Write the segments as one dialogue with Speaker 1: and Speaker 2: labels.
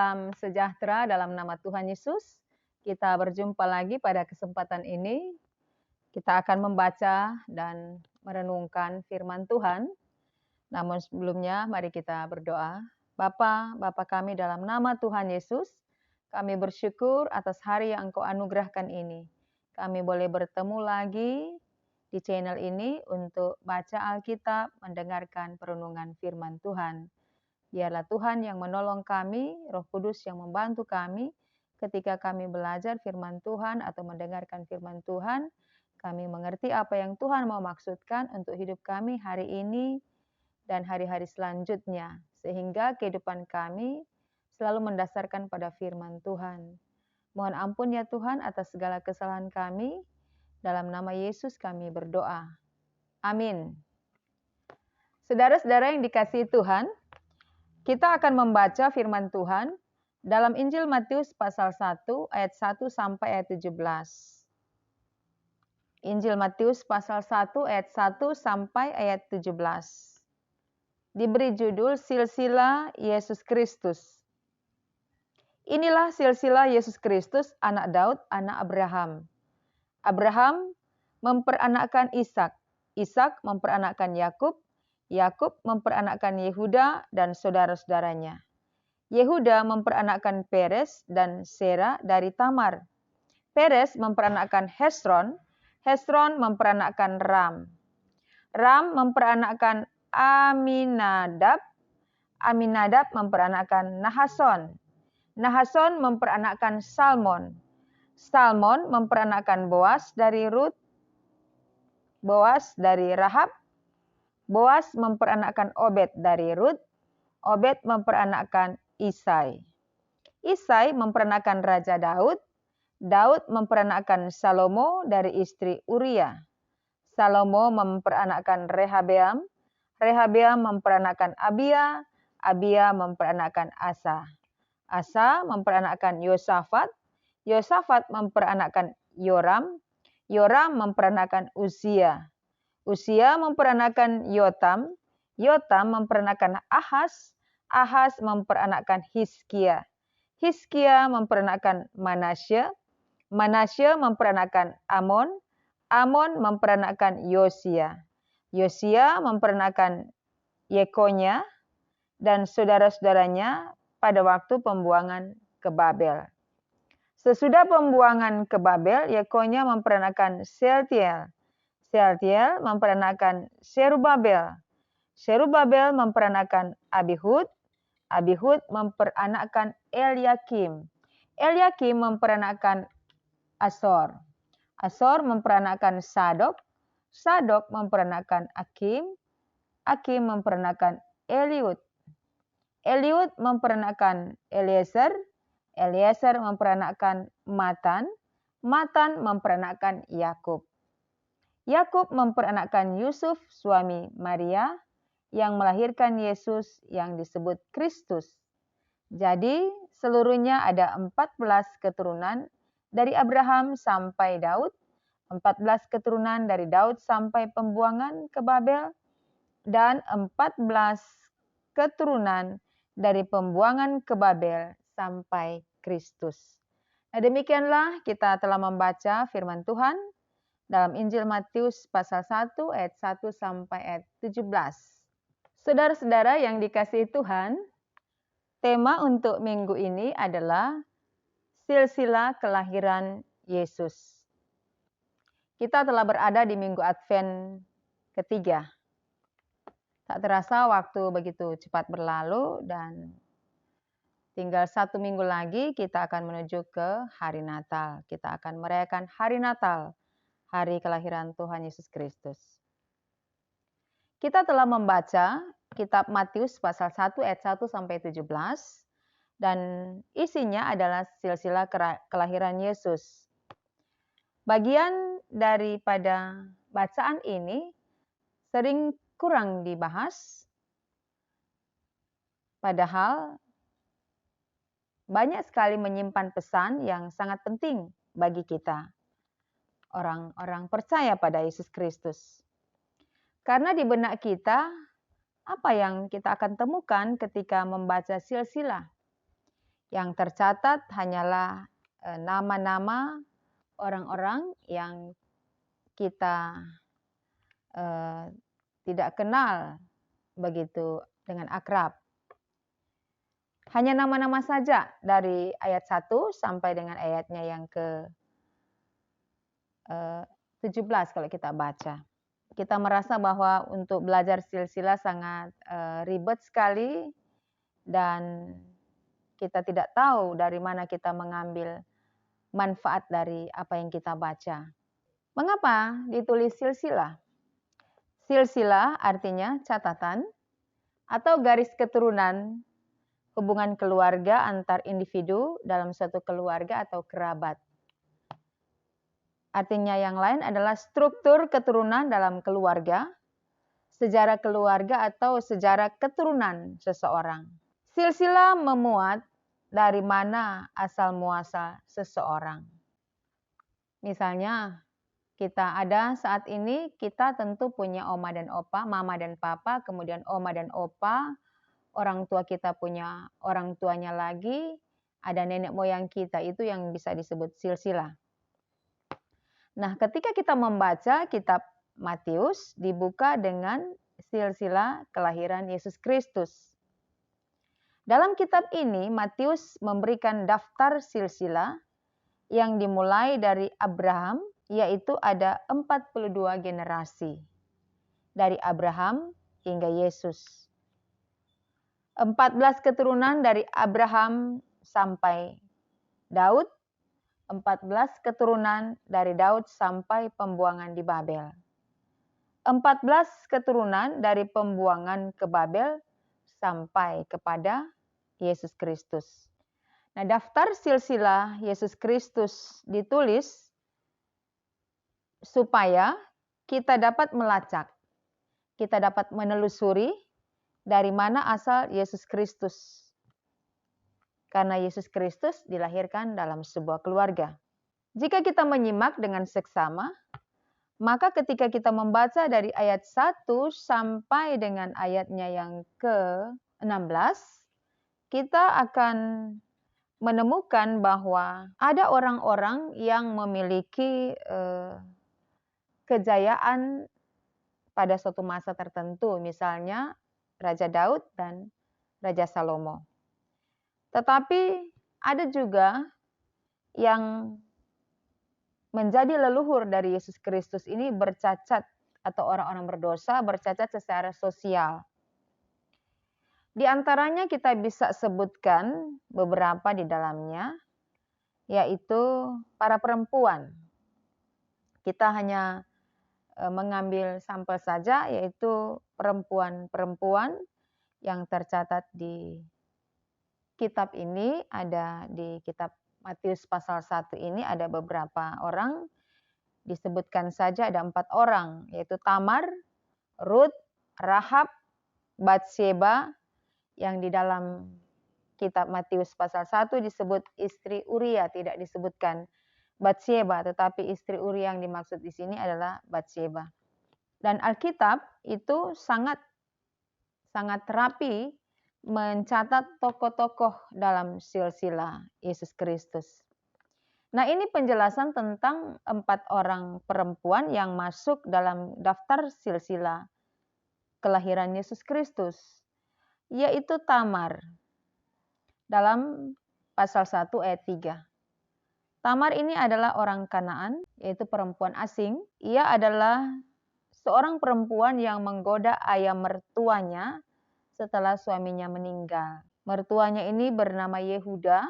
Speaker 1: Salam sejahtera dalam nama Tuhan Yesus. Kita berjumpa lagi pada kesempatan ini. Kita akan membaca dan merenungkan firman Tuhan. Namun sebelumnya mari kita berdoa. Bapa kami dalam nama Tuhan Yesus, kami bersyukur atas hari yang Engkau anugerahkan ini. Kami boleh bertemu lagi di channel ini untuk baca Alkitab, mendengarkan perenungan firman Tuhan. Biarlah Tuhan yang menolong kami, Roh Kudus yang membantu kami ketika kami belajar firman Tuhan atau mendengarkan firman Tuhan. Kami mengerti apa yang Tuhan mau maksudkan untuk hidup kami hari ini dan hari-hari selanjutnya. Sehingga kehidupan kami selalu mendasarkan pada firman Tuhan. Mohon ampun ya Tuhan atas segala kesalahan kami. Dalam nama Yesus kami berdoa. Amin. Saudara-saudara yang dikasihi Tuhan, kita akan membaca firman Tuhan dalam Injil Matius pasal 1 ayat 1 sampai ayat 17. Injil Matius pasal 1 ayat 1 sampai ayat 17. Diberi judul Silsilah Yesus Kristus. Inilah silsilah Yesus Kristus, anak Daud, anak Abraham. Abraham memperanakkan Ishak, Ishak memperanakkan Yakub, Yakub memperanakkan Yehuda dan saudara-saudaranya. Yehuda memperanakkan Peres dan Sera dari Tamar. Peres memperanakkan Hesron, Hesron memperanakkan Ram. Ram memperanakkan Aminadab, Aminadab memperanakkan Nahason. Nahason memperanakkan Salmon. Salmon memperanakkan Boas dari Rut, Boas dari Rahab. Boas memperanakkan Obed dari Rut, Obed memperanakkan Isai. Isai memperanakkan Raja Daud, Daud memperanakkan Salomo dari istri Uria. Salomo memperanakkan Rehabeam, Rehabeam memperanakkan Abia, Abia memperanakkan Asa. Asa memperanakkan Yosafat, Yosafat memperanakkan Yoram, Yoram memperanakkan Uzia. Uzia memperanakkan Yotam, Yotam memperanakkan Ahaz, Ahaz memperanakkan Hizkia. Hizkia memperanakkan Manasya, Manasya memperanakkan Amon, Amon memperanakkan Yosia. Yosia memperanakkan Yekonya dan saudara-saudaranya pada waktu pembuangan ke Babel. Sesudah pembuangan ke Babel, Yekonya memperanakkan Sealtiel. Sealtiel memperanakkan Serubabel. Serubabel memperanakkan Abihud. Abihud memperanakkan Eliakim. Eliakim memperanakkan Asor. Asor memperanakkan Sadok. Sadok memperanakkan Akim. Akim memperanakkan Eliud. Eliud memperanakkan Eliezer. Eliezer memperanakkan Matan. Matan memperanakkan Yakub. Yakub memperanakkan Yusuf, suami Maria, yang melahirkan Yesus yang disebut Kristus. Jadi seluruhnya ada 14 keturunan dari Abraham sampai Daud, 14 keturunan dari Daud sampai pembuangan ke Babel, dan 14 keturunan dari pembuangan ke Babel sampai Kristus. Nah, demikianlah kita telah membaca firman Tuhan dalam Injil Matius pasal 1 ayat 1 sampai ayat 17. Saudara-saudara yang dikasihi Tuhan, tema untuk minggu ini adalah silsilah kelahiran Yesus. Kita telah berada di minggu Advent ketiga. Tak terasa waktu begitu cepat berlalu dan tinggal 1 minggu lagi kita akan menuju ke hari Natal. Kita akan merayakan hari Natal, hari kelahiran Tuhan Yesus Kristus. Kita telah membaca kitab Matius pasal 1 ayat 1 sampai 17 dan isinya adalah silsilah kelahiran Yesus. Bagian daripada bacaan ini sering kurang dibahas, padahal banyak sekali menyimpan pesan yang sangat penting bagi kita, orang-orang percaya pada Yesus Kristus. Karena di benak kita, apa yang kita akan temukan ketika membaca silsilah? Yang tercatat hanyalah nama-nama orang-orang yang kita tidak kenal begitu dengan akrab. Hanya nama-nama saja dari ayat 1 sampai dengan ayatnya yang ke 17 kalau kita baca. Kita merasa bahwa untuk belajar silsilah sangat ribet sekali dan kita tidak tahu dari mana kita mengambil manfaat dari apa yang kita baca. Mengapa ditulis silsilah? Silsilah artinya catatan atau garis keturunan hubungan keluarga antar individu dalam suatu keluarga atau kerabat. Artinya yang lain adalah struktur keturunan dalam keluarga, sejarah keluarga atau sejarah keturunan seseorang. Silsilah memuat dari mana asal muasal seseorang. Misalnya, kita ada saat ini, kita tentu punya oma dan opa, mama dan papa, kemudian oma dan opa, orang tua kita punya orang tuanya lagi, ada nenek moyang kita, itu yang bisa disebut silsilah. Nah, ketika kita membaca kitab Matius, dibuka dengan silsilah kelahiran Yesus Kristus. Dalam kitab ini, Matius memberikan daftar silsilah yang dimulai dari Abraham, yaitu ada 42 generasi. Dari Abraham hingga Yesus. 14 keturunan dari Abraham sampai Daud, 14 keturunan dari Daud sampai pembuangan di Babel. 14 keturunan dari pembuangan ke Babel sampai kepada Yesus Kristus. Nah, daftar silsilah Yesus Kristus ditulis supaya kita dapat melacak, kita dapat menelusuri dari mana asal Yesus Kristus. Karena Yesus Kristus dilahirkan dalam sebuah keluarga. Jika kita menyimak dengan seksama, maka ketika kita membaca dari ayat 1 sampai dengan ayatnya yang ke-16, kita akan menemukan bahwa ada orang-orang yang memiliki kejayaan pada suatu masa tertentu, misalnya Raja Daud dan Raja Salomo. Tetapi ada juga yang menjadi leluhur dari Yesus Kristus ini bercacat atau orang-orang berdosa bercacat secara sosial. Di antaranya kita bisa sebutkan beberapa di dalamnya, yaitu para perempuan. Kita hanya mengambil sampel saja, yaitu perempuan-perempuan yang tercatat di kitab ini, ada di kitab Matius pasal 1 ini ada beberapa orang, disebutkan saja ada 4 orang, yaitu Tamar, Rut, Rahab, Batsheba, yang di dalam kitab Matius pasal 1 disebut istri Uria, tidak disebutkan Batsheba, tetapi istri Uria yang dimaksud di sini adalah Batsheba. Dan Alkitab itu sangat rapi mencatat tokoh-tokoh dalam silsilah Yesus Kristus. Nah, ini penjelasan tentang 4 orang perempuan yang masuk dalam daftar silsilah kelahiran Yesus Kristus, yaitu Tamar dalam pasal 1 ayat 3. Tamar ini adalah orang Kanaan, yaitu perempuan asing. Ia adalah seorang perempuan yang menggoda ayah mertuanya setelah suaminya meninggal. Mertuanya ini bernama Yehuda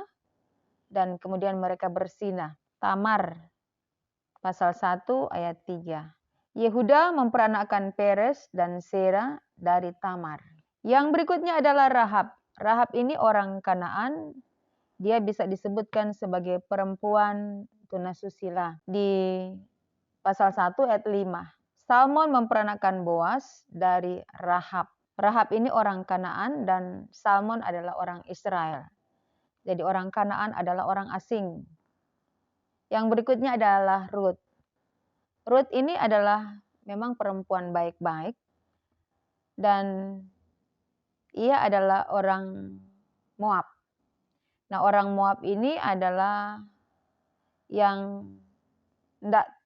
Speaker 1: dan kemudian mereka bersinah. Tamar pasal 1 ayat 3. Yehuda memperanakkan Peres dan Sera dari Tamar. Yang berikutnya adalah Rahab. Rahab ini orang Kanaan. Dia bisa disebutkan sebagai perempuan tunasusila di pasal 1 ayat 5. Salmon memperanakkan Boas dari Rahab. Rahab ini orang Kanaan dan Salmon adalah orang Israel. Jadi orang Kanaan adalah orang asing. Yang berikutnya adalah Rut. Rut ini adalah memang perempuan baik-baik dan ia adalah orang Moab. Nah, orang Moab ini adalah yang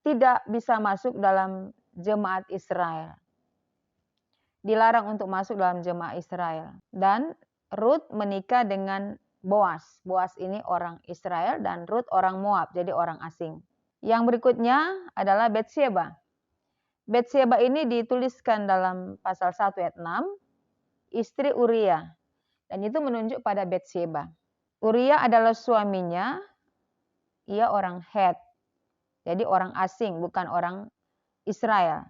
Speaker 1: tidak bisa masuk dalam jemaat Israel. Dilarang untuk masuk dalam jemaat Israel. Dan Rut menikah dengan Boas. Boas ini orang Israel dan Rut orang Moab, jadi orang asing. Yang berikutnya adalah Betsheba. Betsheba ini dituliskan dalam pasal 1 ayat 6, istri Uria. Dan itu menunjuk pada Betsheba. Uria adalah suaminya, ia orang Het. Jadi orang asing, bukan orang Israel.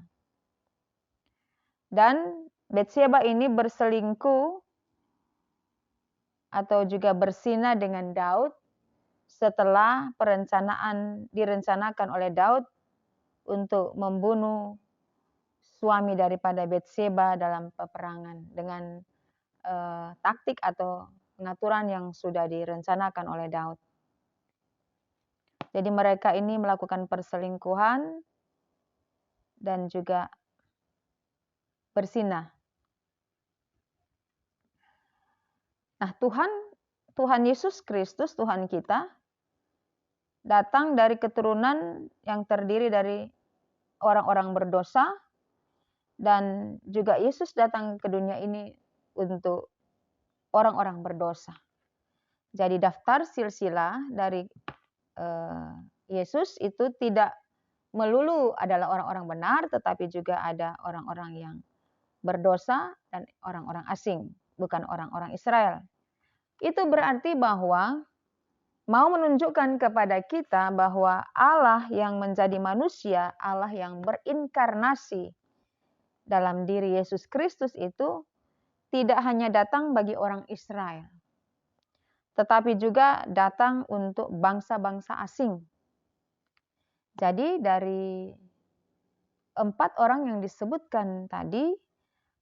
Speaker 1: Dan Betsheba ini berselingkuh atau juga berzina dengan Daud setelah direncanakan oleh Daud untuk membunuh suami daripada Betsheba dalam peperangan dengan taktik atau pengaturan yang sudah direncanakan oleh Daud. Jadi mereka ini melakukan perselingkuhan dan juga berzina. Nah, Tuhan Yesus Kristus, Tuhan kita, datang dari keturunan yang terdiri dari orang-orang berdosa, dan juga Yesus datang ke dunia ini untuk orang-orang berdosa. Jadi daftar silsilah dari Yesus itu tidak melulu adalah orang-orang benar, tetapi juga ada orang-orang yang berdosa dan orang-orang asing, bukan orang-orang Israel. Itu berarti bahwa mau menunjukkan kepada kita bahwa Allah yang menjadi manusia, Allah yang berinkarnasi dalam diri Yesus Kristus itu tidak hanya datang bagi orang Israel, tetapi juga datang untuk bangsa-bangsa asing. Jadi dari 4 orang yang disebutkan tadi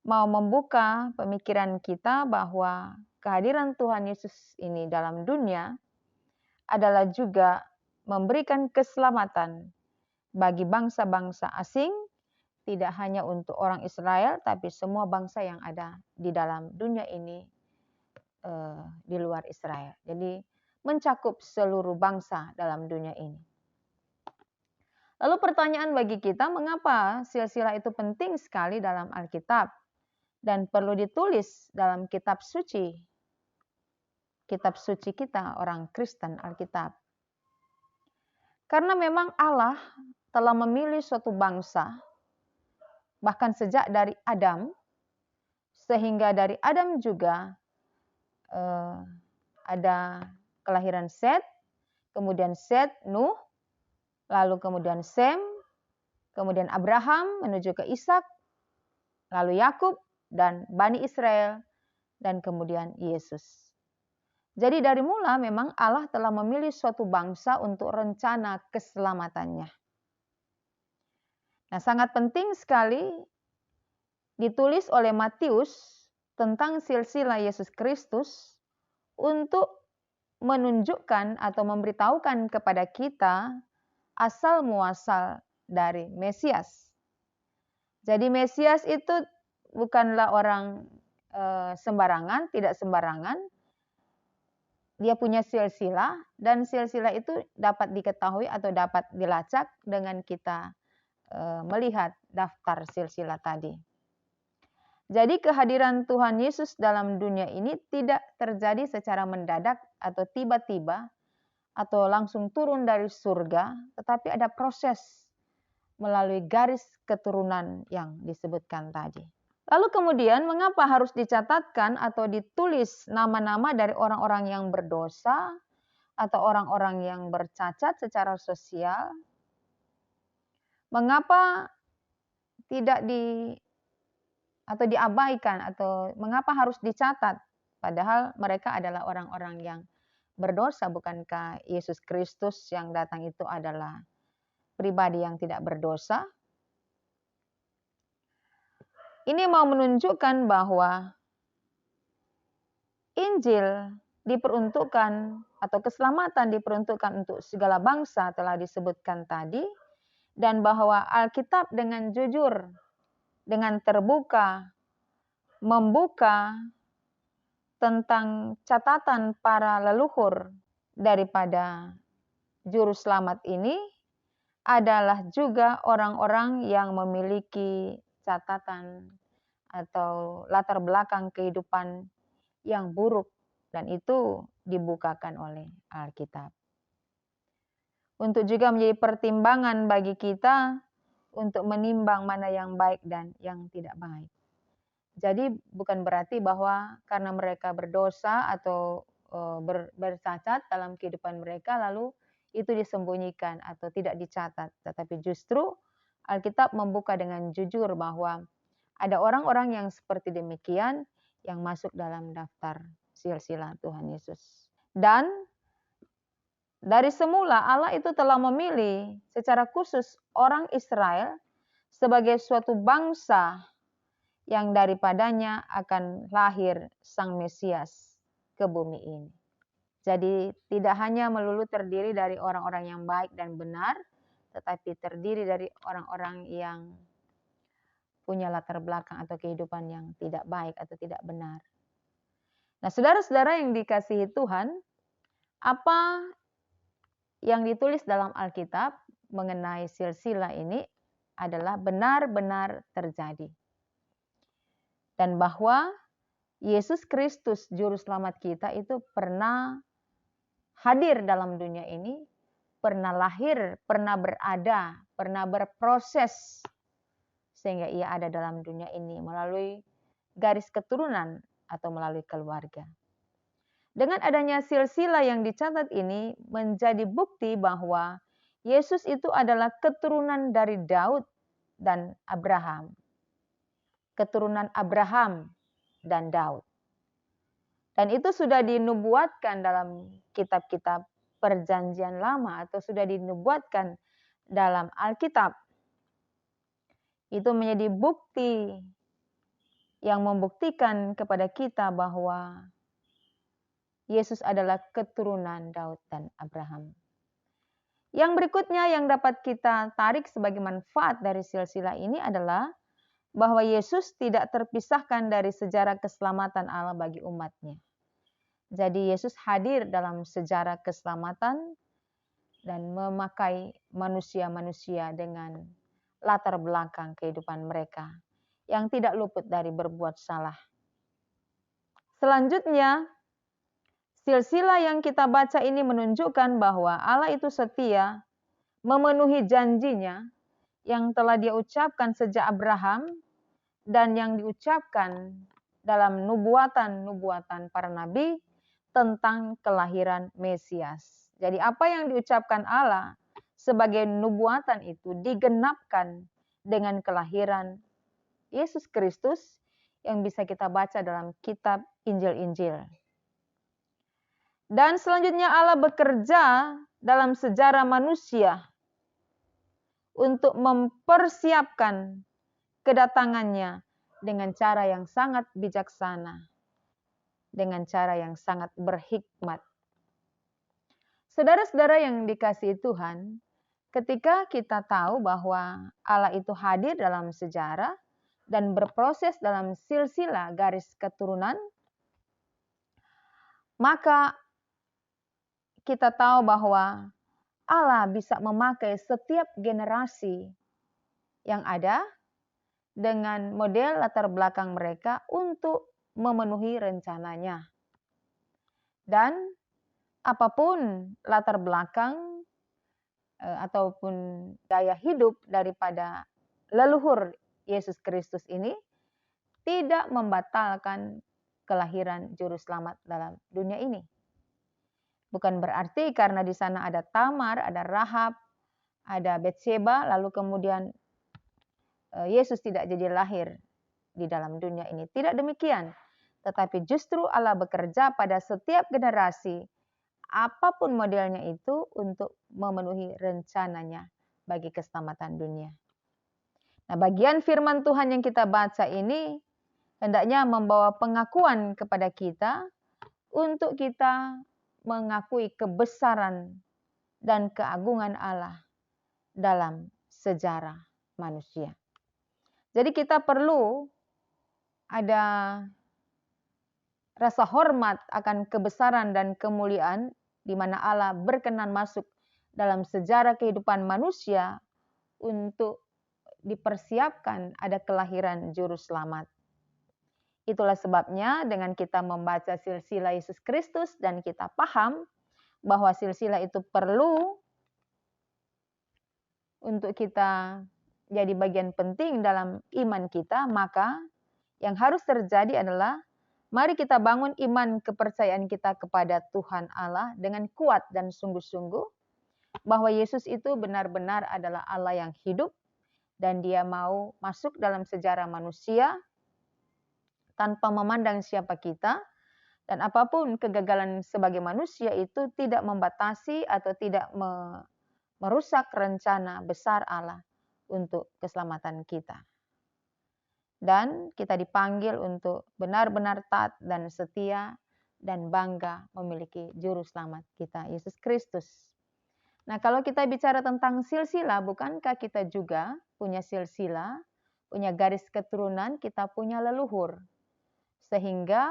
Speaker 1: mau membuka pemikiran kita bahwa kehadiran Tuhan Yesus ini dalam dunia adalah juga memberikan keselamatan bagi bangsa-bangsa asing, tidak hanya untuk orang Israel, tapi semua bangsa yang ada di dalam dunia ini di luar Israel. Jadi mencakup seluruh bangsa dalam dunia ini. Lalu pertanyaan bagi kita, mengapa silsilah itu penting sekali dalam Alkitab dan perlu ditulis dalam kitab suci kita orang Kristen Alkitab? Karena memang Allah telah memilih suatu bangsa, bahkan sejak dari Adam, sehingga dari Adam juga ada kelahiran Set, kemudian Set, Nuh, lalu kemudian Sem, kemudian Abraham menuju ke Ishak, lalu Yakub dan Bani Israel, dan kemudian Yesus. Jadi dari mula memang Allah telah memilih suatu bangsa untuk rencana keselamatannya. Nah, sangat penting sekali ditulis oleh Matius tentang silsilah Yesus Kristus untuk menunjukkan atau memberitahukan kepada kita asal muasal dari Mesias. Jadi Mesias itu bukanlah orang sembarangan, tidak sembarangan. Dia punya silsilah dan silsilah itu dapat diketahui atau dapat dilacak dengan kita melihat daftar silsilah tadi. Jadi kehadiran Tuhan Yesus dalam dunia ini tidak terjadi secara mendadak atau tiba-tiba atau langsung turun dari surga, tetapi ada proses melalui garis keturunan yang disebutkan tadi. Lalu kemudian mengapa harus dicatatkan atau ditulis nama-nama dari orang-orang yang berdosa atau orang-orang yang bercacat secara sosial? Mengapa tidak diabaikan atau mengapa harus dicatat? Padahal mereka adalah orang-orang yang berdosa, bukankah Yesus Kristus yang datang itu adalah pribadi yang tidak berdosa? Ini mau menunjukkan bahwa Injil diperuntukkan atau keselamatan diperuntukkan untuk segala bangsa telah disebutkan tadi, dan bahwa Alkitab dengan jujur, dengan terbuka, membuka tentang catatan para leluhur daripada juru selamat ini adalah juga orang-orang yang memiliki catatan atau latar belakang kehidupan yang buruk, dan itu dibukakan oleh Alkitab. Untuk juga menjadi pertimbangan bagi kita untuk menimbang mana yang baik dan yang tidak baik. Jadi bukan berarti bahwa karena mereka berdosa atau bercacat dalam kehidupan mereka lalu itu disembunyikan atau tidak dicatat. Tetapi justru Alkitab membuka dengan jujur bahwa ada orang-orang yang seperti demikian yang masuk dalam daftar silsilah Tuhan Yesus. Dan dari semula Allah itu telah memilih secara khusus orang Israel sebagai suatu bangsa yang daripadanya akan lahir Sang Mesias ke bumi ini. Jadi tidak hanya melulu terdiri dari orang-orang yang baik dan benar, tetapi terdiri dari orang-orang yang punya latar belakang atau kehidupan yang tidak baik atau tidak benar. Nah, saudara-saudara yang dikasihi Tuhan, apa yang ditulis dalam Alkitab mengenai silsilah ini adalah benar-benar terjadi. Dan bahwa Yesus Kristus juru selamat kita itu pernah hadir dalam dunia ini, pernah lahir, pernah berada, pernah berproses sehingga ia ada dalam dunia ini melalui garis keturunan atau melalui keluarga. Dengan adanya silsilah yang dicatat ini menjadi bukti bahwa Yesus itu adalah keturunan dari Daud dan Abraham. Keturunan Abraham dan Daud. Dan itu sudah dinubuatkan dalam kitab-kitab Perjanjian Lama atau sudah dinubuatkan dalam Alkitab. Itu menjadi bukti yang membuktikan kepada kita bahwa Yesus adalah keturunan Daud dan Abraham. Yang berikutnya yang dapat kita tarik sebagai manfaat dari silsilah ini adalah bahwa Yesus tidak terpisahkan dari sejarah keselamatan Allah bagi umatnya. Jadi Yesus hadir dalam sejarah keselamatan dan memakai manusia-manusia dengan latar belakang kehidupan mereka yang tidak luput dari berbuat salah. Selanjutnya, silsilah yang kita baca ini menunjukkan bahwa Allah itu setia memenuhi janjinya yang telah dia ucapkan sejak Abraham dan yang diucapkan dalam nubuatan-nubuatan para nabi tentang kelahiran Mesias. Jadi apa yang diucapkan Allah sebagai nubuatan itu digenapkan dengan kelahiran Yesus Kristus yang bisa kita baca dalam kitab Injil-Injil. Dan selanjutnya Allah bekerja dalam sejarah manusia untuk mempersiapkan kedatangannya dengan cara yang sangat bijaksana, dengan cara yang sangat berhikmat. Saudara-saudara yang dikasihi Tuhan, ketika kita tahu bahwa Allah itu hadir dalam sejarah dan berproses dalam silsilah garis keturunan, maka kita tahu bahwa Allah bisa memakai setiap generasi yang ada dengan model latar belakang mereka untuk memenuhi rencananya. Dan apapun latar belakang ataupun gaya hidup daripada leluhur Yesus Kristus ini tidak membatalkan kelahiran juru selamat dalam dunia ini. Bukan berarti karena di sana ada Tamar, ada Rahab, ada Betseba, lalu kemudian Yesus tidak jadi lahir di dalam dunia ini. Tidak demikian. Tetapi justru Allah bekerja pada setiap generasi, apapun modelnya itu, untuk memenuhi rencananya bagi keselamatan dunia. Nah, bagian firman Tuhan yang kita baca ini hendaknya membawa pengakuan kepada kita untuk kita mengakui kebesaran dan keagungan Allah dalam sejarah manusia. Jadi kita perlu ada rasa hormat akan kebesaran dan kemuliaan di mana Allah berkenan masuk dalam sejarah kehidupan manusia untuk dipersiapkan ada kelahiran juru selamat. Itulah sebabnya dengan kita membaca silsilah Yesus Kristus dan kita paham bahwa silsilah itu perlu untuk kita jadi bagian penting dalam iman kita, maka yang harus terjadi adalah mari kita bangun iman kepercayaan kita kepada Tuhan Allah dengan kuat dan sungguh-sungguh bahwa Yesus itu benar-benar adalah Allah yang hidup dan Dia mau masuk dalam sejarah manusia tanpa memandang siapa kita, dan apapun kegagalan sebagai manusia itu tidak membatasi atau tidak merusak rencana besar Allah untuk keselamatan kita. Dan kita dipanggil untuk benar-benar taat dan setia dan bangga memiliki juru selamat kita, Yesus Kristus. Nah, kalau kita bicara tentang silsilah, bukankah kita juga punya silsilah, punya garis keturunan, kita punya leluhur. Sehingga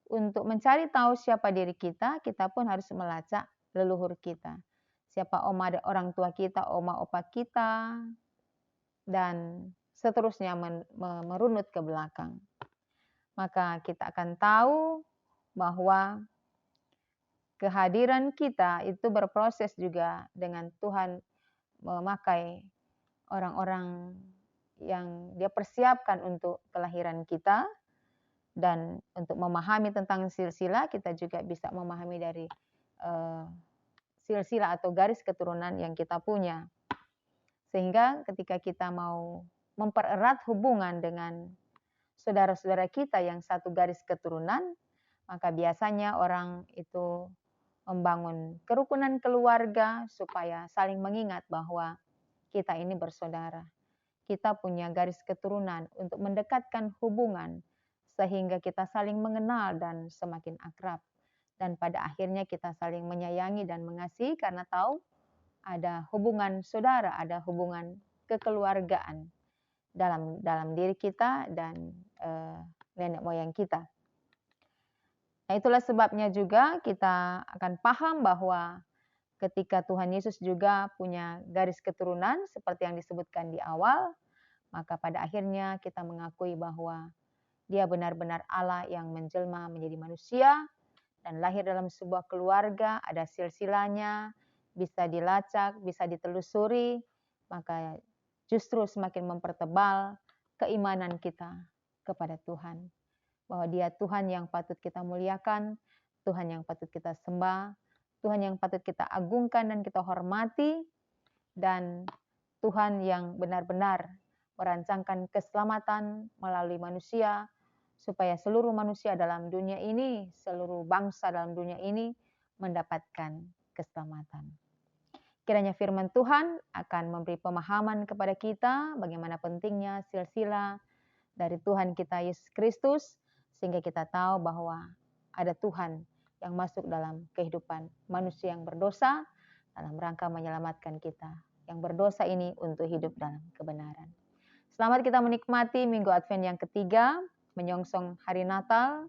Speaker 1: untuk mencari tahu siapa diri kita, kita pun harus melacak leluhur kita. Siapa orang tua kita, oma opa kita, dan seterusnya merunut ke belakang. Maka kita akan tahu bahwa kehadiran kita itu berproses juga dengan Tuhan memakai orang-orang yang Dia persiapkan untuk kelahiran kita. Dan untuk memahami tentang silsilah, kita juga bisa memahami dari silsilah atau garis keturunan yang kita punya. Sehingga ketika kita mau mempererat hubungan dengan saudara-saudara kita yang satu garis keturunan, maka biasanya orang itu membangun kerukunan keluarga supaya saling mengingat bahwa kita ini bersaudara. Kita punya garis keturunan untuk mendekatkan hubungan sehingga kita saling mengenal dan semakin akrab. Dan pada akhirnya kita saling menyayangi dan mengasihi karena tahu ada hubungan saudara, ada hubungan kekeluargaan dalam diri kita dan nenek moyang kita. Nah, itulah sebabnya juga kita akan paham bahwa ketika Tuhan Yesus juga punya garis keturunan seperti yang disebutkan di awal, maka pada akhirnya kita mengakui bahwa Dia benar-benar Allah yang menjelma menjadi manusia dan lahir dalam sebuah keluarga, ada silsilahnya, bisa dilacak, bisa ditelusuri, maka justru semakin mempertebal keimanan kita kepada Tuhan. Bahwa Dia Tuhan yang patut kita muliakan, Tuhan yang patut kita sembah, Tuhan yang patut kita agungkan dan kita hormati, dan Tuhan yang benar-benar merancangkan keselamatan melalui manusia, supaya seluruh manusia dalam dunia ini, seluruh bangsa dalam dunia ini mendapatkan keselamatan. Kiranya firman Tuhan akan memberi pemahaman kepada kita bagaimana pentingnya silsilah dari Tuhan kita Yesus Kristus, sehingga kita tahu bahwa ada Tuhan yang masuk dalam kehidupan manusia yang berdosa dalam rangka menyelamatkan kita yang berdosa ini untuk hidup dalam kebenaran. Selamat kita menikmati Minggu Advent yang ketiga, menyongsong hari Natal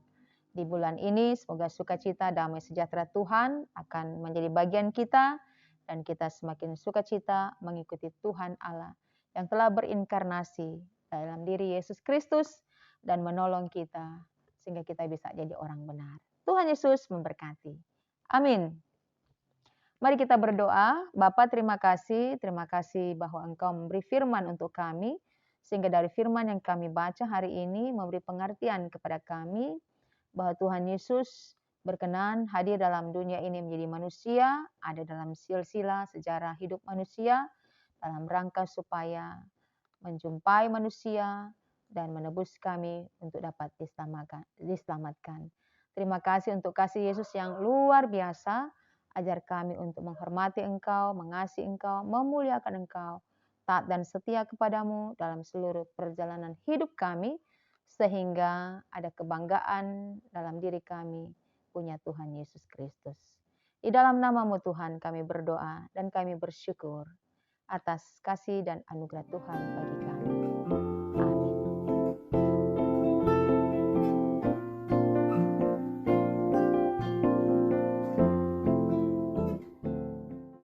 Speaker 1: di bulan ini. Semoga sukacita, damai sejahtera Tuhan akan menjadi bagian kita dan kita semakin sukacita mengikuti Tuhan Allah yang telah berinkarnasi dalam diri Yesus Kristus dan menolong kita sehingga kita bisa jadi orang benar. Tuhan Yesus memberkati. Amin. Mari kita berdoa. Bapa, terima kasih bahwa Engkau memberi firman untuk kami, sehingga dari firman yang kami baca hari ini memberi pengertian kepada kami bahwa Tuhan Yesus berkenan hadir dalam dunia ini menjadi manusia, ada dalam silsilah sejarah hidup manusia, dalam rangka supaya menjumpai manusia dan menebus kami untuk dapat diselamatkan. Terima kasih untuk kasih Yesus yang luar biasa. Ajar kami untuk menghormati Engkau, mengasihi Engkau, memuliakan Engkau, taat dan setia kepadamu dalam seluruh perjalanan hidup kami, sehingga ada kebanggaan dalam diri kami punya Tuhan Yesus Kristus. Di dalam nama-Mu Tuhan kami berdoa dan kami bersyukur atas kasih dan anugerah Tuhan bagi kami.